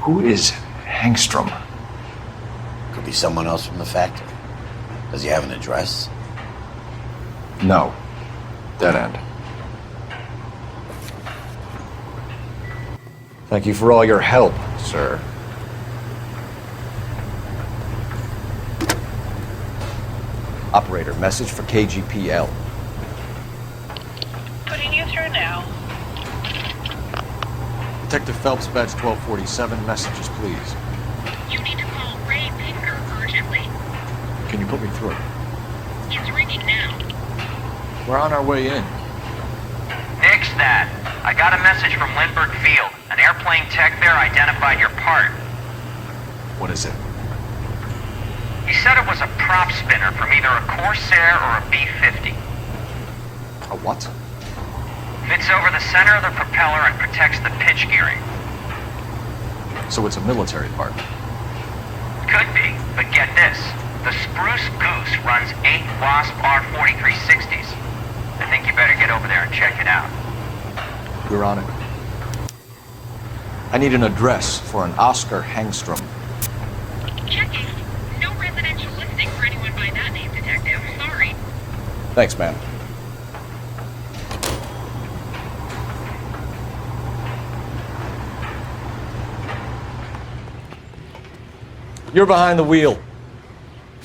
Who is Hangstrom? Could be someone else from the factory. Does he have an address? No. Dead end. Thank you for all your help, sir. Operator, message for KGPL. Putting you through now. Detective Phelps, badge 1247, messages, please. You need to call Ray Baker urgently. Can you put me through? It's ringing now. We're on our way in. Nix that. I got a message from Lindbergh Field. An airplane tech there identified your part. What is it? He said it was a prop spinner from either a Corsair or a B-50. A what? Fits over the center of the propeller and protects the pitch gearing. So it's a military part. Could be, but get this. The Spruce Goose runs 8 Wasp R-4360s. I think you better get over there and check it out. We're on it. I need an address for an Oscar Hangstrom. Checking. No residential listing for anyone by that name, Detective. Sorry. Thanks, ma'am. You're behind the wheel.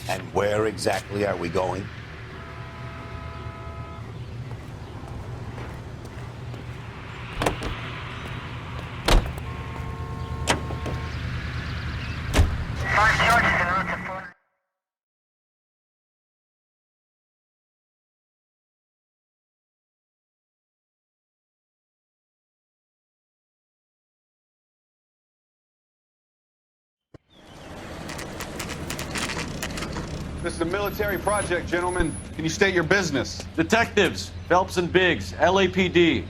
And where exactly are we going? This is a military project, gentlemen. Can you state your business? Detectives, Phelps and Biggs, LAPD.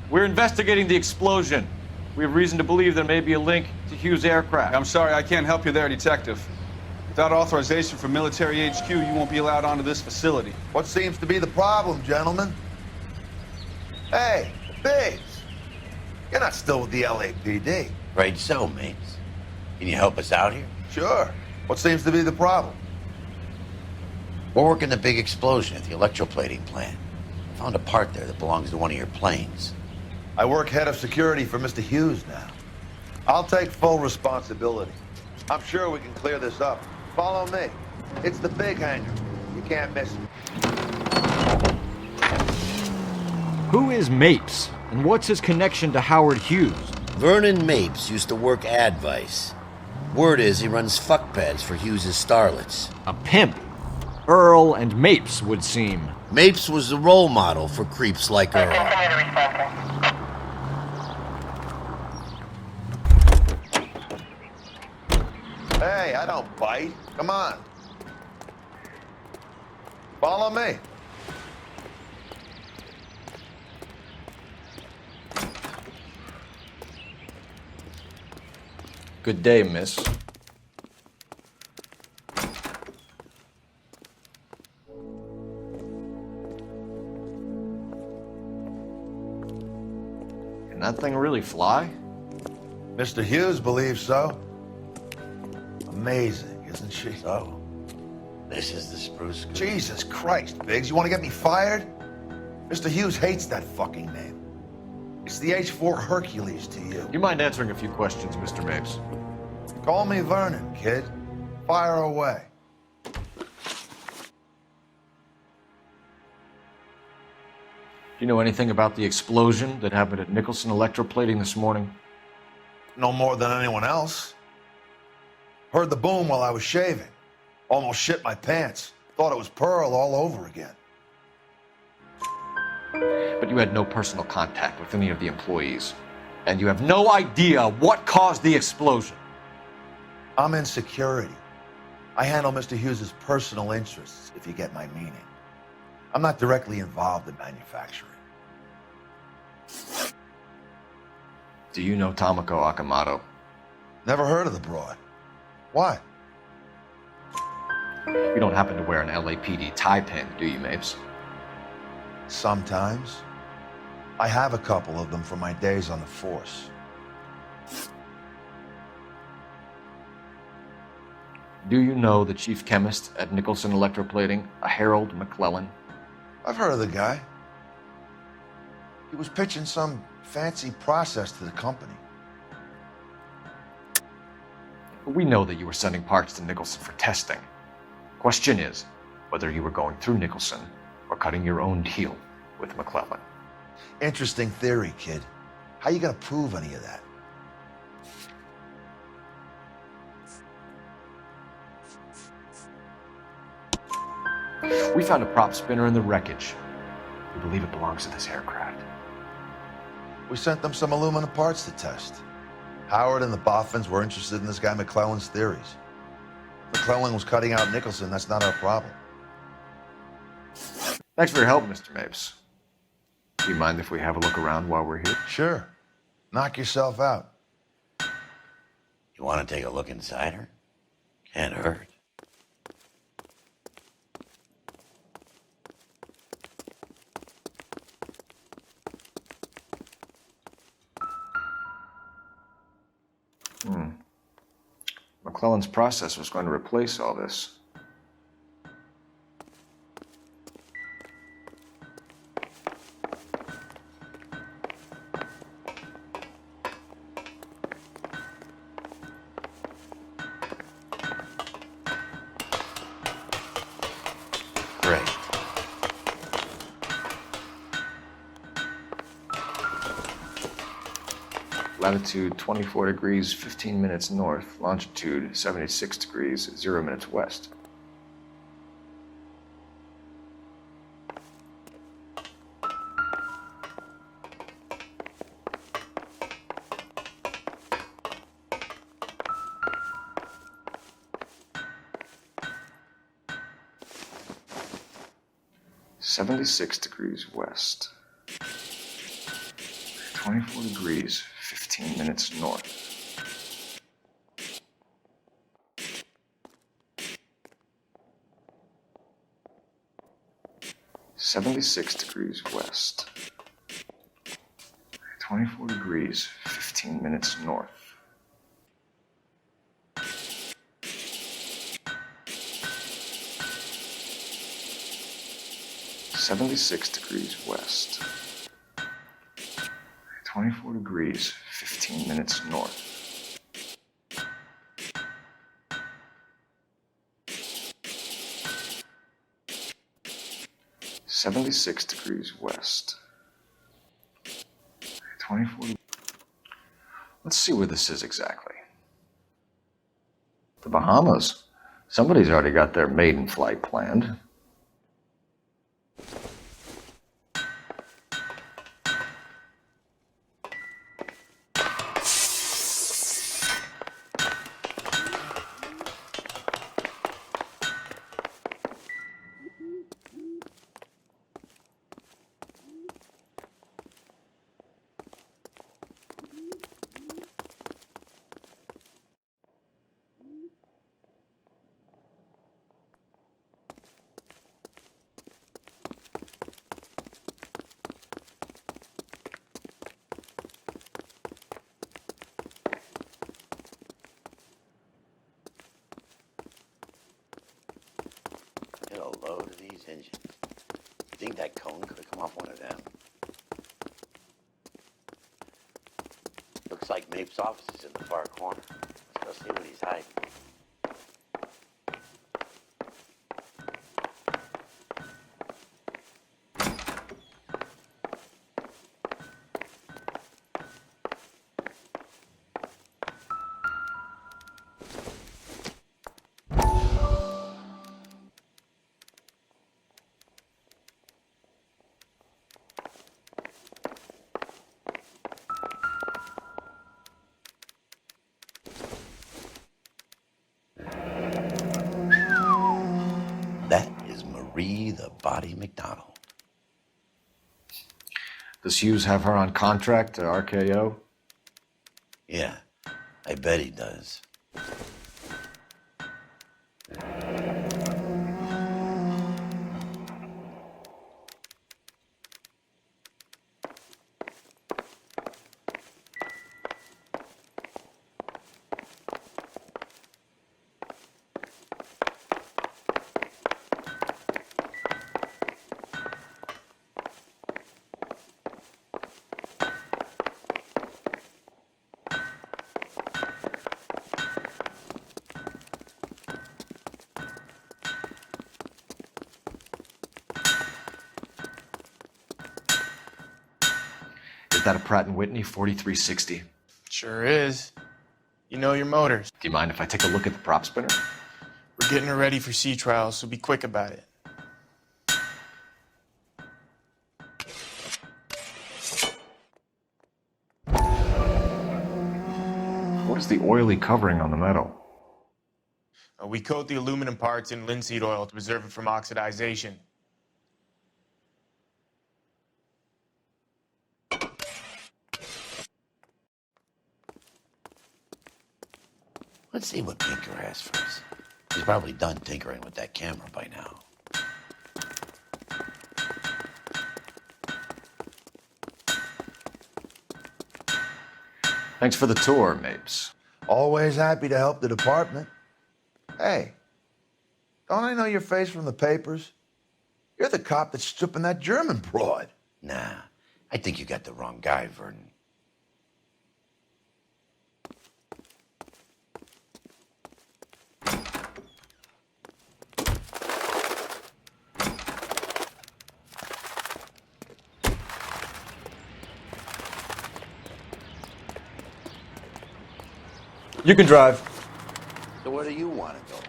We're investigating the explosion. We have reason to believe there may be a link to Hughes' aircraft. I'm sorry, I can't help you there, Detective. Without authorization from Military HQ, you won't be allowed onto this facility. What seems to be the problem, gentlemen? Hey, Biggs. You're not still with the LAPD. Afraid so, mates. Can you help us out here? Sure. What seems to be the problem? We're working the big explosion at the electroplating plant. Found a part there that belongs to one of your planes. I work head of security for Mr. Hughes now. I'll take full responsibility. I'm sure we can clear this up. Follow me. It's the big hangar. You can't miss it. Who is Mapes, and what's his connection to Howard Hughes? Vernon Mapes used to work Advice. Word is he runs fuck pads for Hughes' starlets. A pimp. Earl and Mapes would seem. Mapes was the role model for creeps like Earl. Hey, I don't bite. Come on. Follow me. Good day, miss. Can that thing really fly? Mr. Hughes believes so. Amazing, isn't she? So, this is the Spruce Goose. Jesus Christ, Biggs, you want to get me fired? Mr. Hughes hates that fucking name. It's the H-4 Hercules to you. Do you mind answering a few questions, Mr. Mapes? Call me Vernon, kid. Fire away. Do you know anything about the explosion that happened at Nicholson Electroplating this morning? No more than anyone else. Heard the boom while I was shaving. Almost shit my pants. Thought it was Pearl all over again. But you had no personal contact with any of the employees. And you have no idea what caused the explosion. I'm in security. I handle Mr. Hughes' personal interests, if you get my meaning. I'm not directly involved in manufacturing. Do you know Tomoko Akamoto? Never heard of the broad. Why? You don't happen to wear an LAPD tie pin, do you, Mapes? Sometimes. I have a couple of them from my days on the force. Do you know the chief chemist at Nicholson Electroplating, a Harold McClellan? I've heard of the guy. He was pitching some fancy process to the company. We know that you were sending parts to Nicholson for testing. Question is whether you were going through Nicholson or cutting your own deal with McClellan. Interesting theory, kid. How you gonna prove any of that? We found a prop spinner in the wreckage. We believe it belongs to this aircraft. We sent them some aluminum parts to test. Howard and the Boffins were interested in this guy McClellan's theories. If McClellan was cutting out Nicholson, that's not our problem. Thanks for your help, Mr. Mapes. Do you mind if we have a look around while we're here? Sure. Knock yourself out. You want to take a look inside her? Can't hurt. McClellan's process was going to replace all this. Great. Latitude 24 degrees, 15 minutes north. Longitude 76 degrees, 0 minutes west. (76 degrees west). 24 degrees, 15 minutes north. (76 degrees west). 24 degrees, 15 minutes north. 76 degrees west. 24 degrees, 15 minutes north. 76 degrees west. 24. Let's see where this is exactly. The Bahamas. Somebody's already got their maiden flight planned. Get a load of these engines. You think that cone could have come off one of them? Looks like Mapes' office is in the far corner. Let's go see what he's hiding. That is Marie the Body McDonald. Does Hughes have her on contract to RKO? Yeah, I bet he does. that a Pratt & Whitney 4360? Sure is. You know your motors. Do you mind if I take a look at the prop spinner? We're getting her ready for sea trials, so be quick about it. What is the oily covering on the metal? We coat the aluminum parts in linseed oil to preserve it from oxidization. Let's see what Pinker has for us. He's probably done tinkering with that camera by now. Thanks for the tour, Mapes. Always happy to help the department. Hey, don't I know your face from the papers? You're the cop that's stripping that German broad. Nah, I think you got the wrong guy, Vernon. You can drive. So where do you want to go?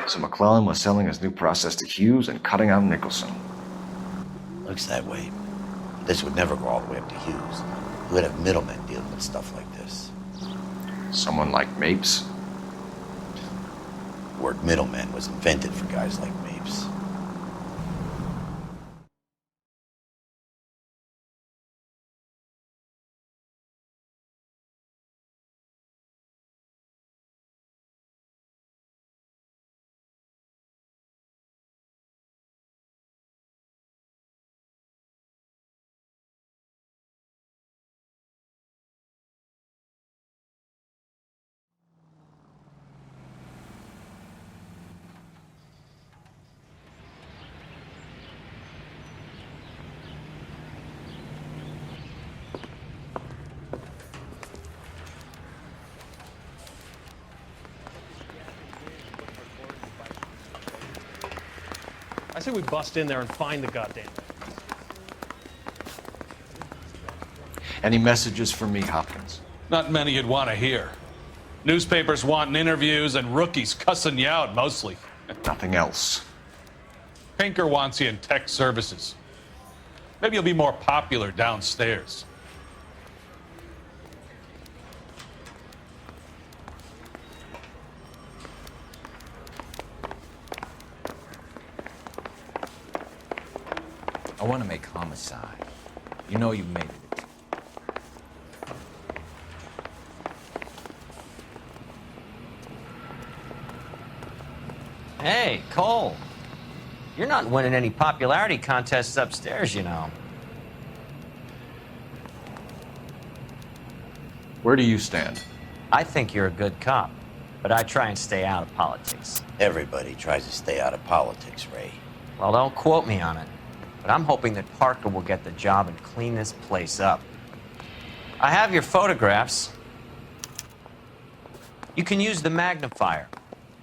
So McClellan was selling his new process to Hughes and cutting out Nicholson. Looks that way. This would never go all the way up to Hughes. He would have middlemen dealing with stuff like this. Someone like Mapes? The word middleman was invented for guys like Mapes. I say we bust in there and find the goddamn thing. Any messages for me, Hopkins? Not many you'd want to hear. Newspapers wanting interviews and rookies cussing you out, mostly. Nothing else. Pinker wants you in tech services. Maybe you'll be more popular downstairs. I want to make homicide. You know you made it. Hey, Cole. You're not winning any popularity contests upstairs, you know. Where do you stand? I think you're a good cop, but I try and stay out of politics. Everybody tries to stay out of politics, Ray. Well, don't quote me on it, but I'm hoping that Parker will get the job and clean this place up. I have your photographs. You can use the magnifier.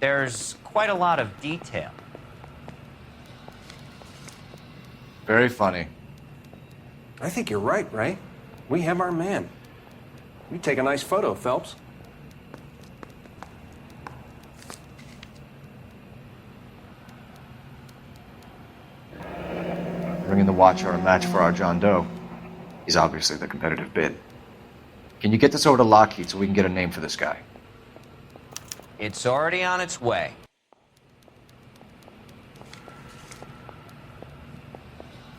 There's quite a lot of detail. Very funny. I think you're right, Ray. We have our man. You take a nice photo, Phelps. Bringing the Watcher a match for our John Doe. He's obviously the competitive bid. Can you get this over to Lockheed so we can get a name for this guy? It's already on its way.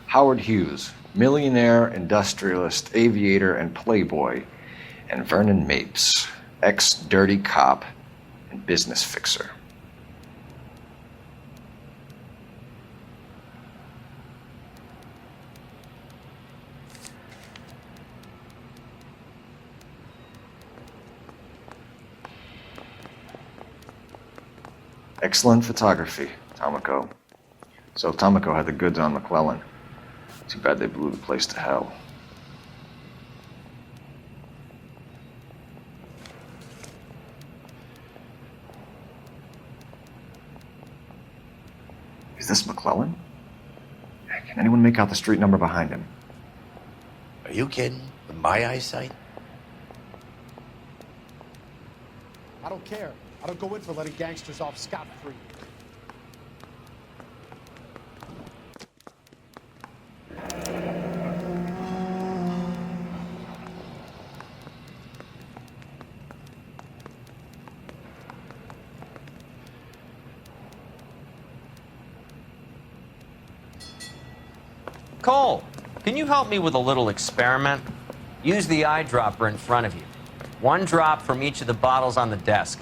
Howard Hughes, millionaire, industrialist, aviator, and playboy, and Vernon Mapes, ex-dirty cop and business fixer. Excellent photography, Tomoko. So Tomoko had the goods on McClellan. Too bad they blew the place to hell. Is this McClellan? Can anyone make out the street number behind him? Are you kidding? With my eyesight? I don't care. I don't go in for letting gangsters off scot-free. Cole, can you help me with a little experiment? Use the eyedropper in front of you. One drop from each of the bottles on the desk.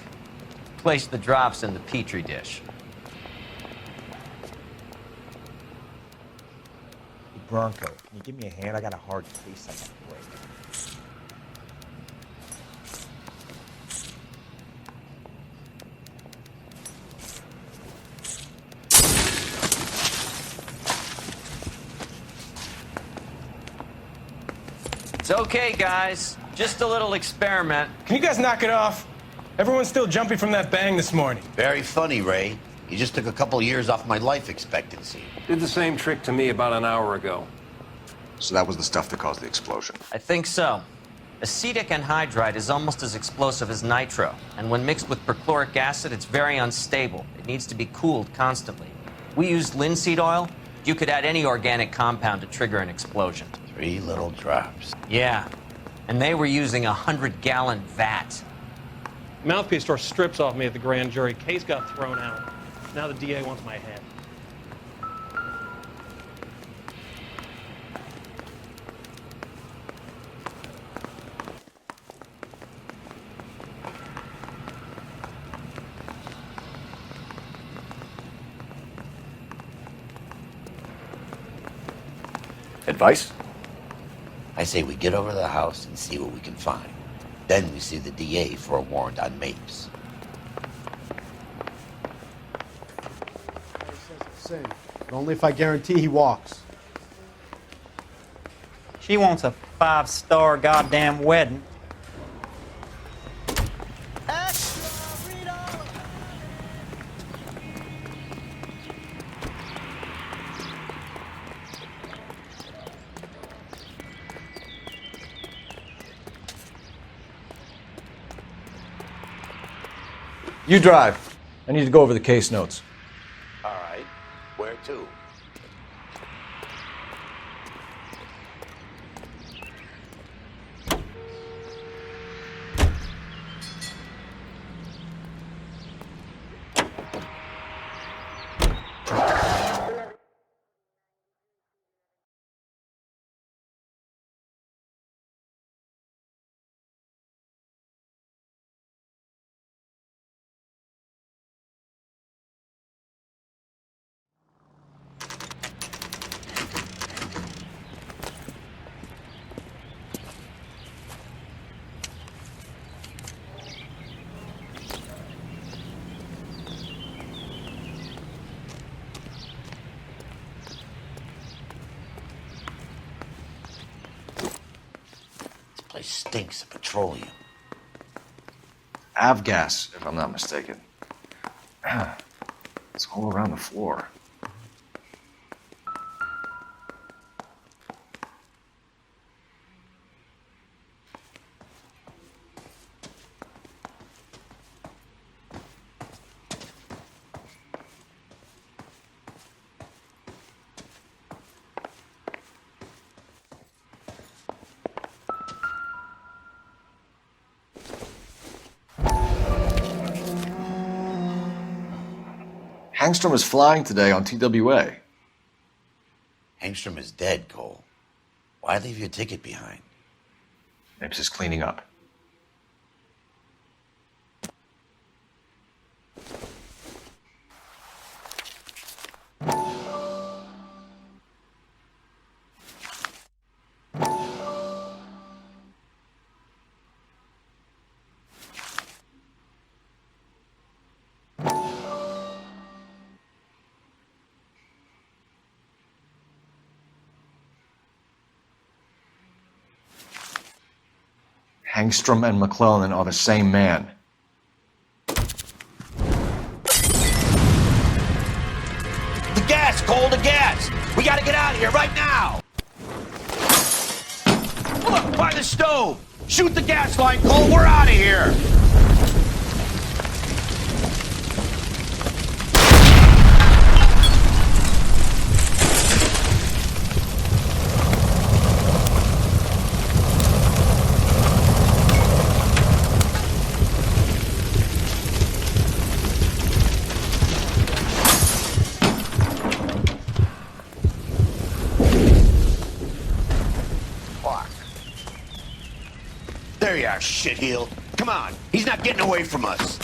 Place the drops in the petri dish. Hey, Bronco, can you give me a hand? I got a hard case I gotta break. It's okay, guys. Just a little experiment. Can you guys knock it off? Everyone's still jumping from that bang this morning. Very funny, Ray. You just took a couple years off my life expectancy. Did the same trick to me about an hour ago. So that was the stuff that caused the explosion. I think so. Acetic anhydride is almost as explosive as nitro, and when mixed with perchloric acid, it's very unstable. It needs to be cooled constantly. We used linseed oil. You could add any organic compound to trigger an explosion. 3 little drops. Yeah, and they were using a 100-gallon vat. Mouthpiece tore strips off me at the grand jury. Case got thrown out. Now the DA wants my head. Advice? I say we get over to the house and see what we can find. Then we see the DA for a warrant on Mapes. He says it's safe, but only if I guarantee he walks. She wants a 5-star goddamn wedding. You drive. I need to go over the case notes. All right. Where to? Place stinks of petroleum. Avgas, if I'm not mistaken. It's all around the floor. Hangstrom is flying today on TWA. Hangstrom is dead, Cole. Why leave your ticket behind? Mapes is cleaning up. Hangstrom and McClellan are the same man. The gas! of here right now! Look, by the stove! Shoot the gas line, Cole! We're out of here! There you are, shitheel. Come on, he's not getting away from us.